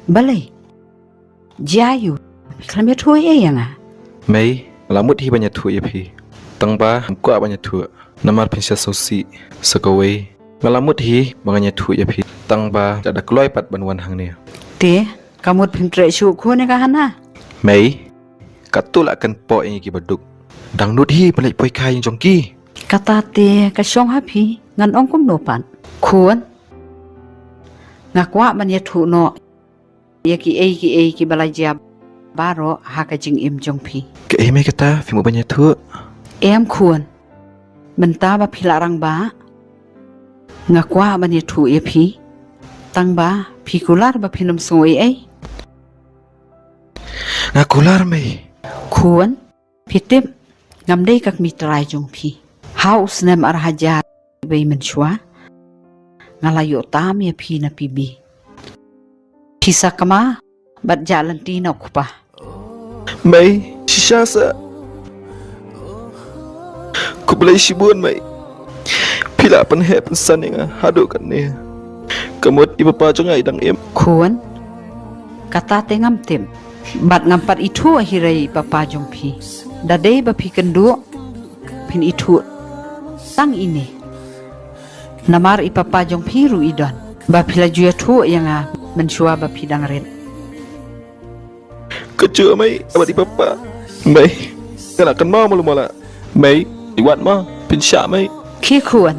Balai. Jayu. Kami tuai yang ah. Mei, lamut hi banyak tu ya pi. Tangba gua banyak tu. Namar prinsip sosi sekawai. Ngalamut hi banyak tu ya pi. Tangba ada keluar pat banwan hang ni. Te, kamu pintre syukur ni kahana. Mei, katul akan po yang iki baduk. Dang nut hi balik poi kai yang jongki. Kata te kasyong hapi ngan ongkum nopan. Kuan. Ngakwa banyak tu no. Ya ki balai jab. Baro haka jing im jong pi. Ke mei kata fimu banyak tu. Em kuan. Menta ba pilarang ba. Ngakwa banyak tu ya pi. Tang ba pikular ba pinum soi Ngakular mei. Kuan. Pitip. Ngamdai kak mitrai jong pi. Haus nem arhaja bay menshwa. Ngalayo tam ya pi na pibi. Kisah kama. Bat jalan tina kupa. Mei, sisa ku boleh sibuan mei. Pila pan he pensan yang hadu kan ni. Kamut ibu pa jongai dang em. Kuan. Kata te ngam tem. Bat ngampat itu ahirai papa jong pi. Dadai bapi kendu. Pin itu. Tang ini. Namar ipapa jong pi ru idon. Bapila juya tu yang mensyua bapi dang red. Kecil mei abadi papa. Mei, kena akan mau malu mala. Mei, iwat ma, pinsya mei. Ki kuan.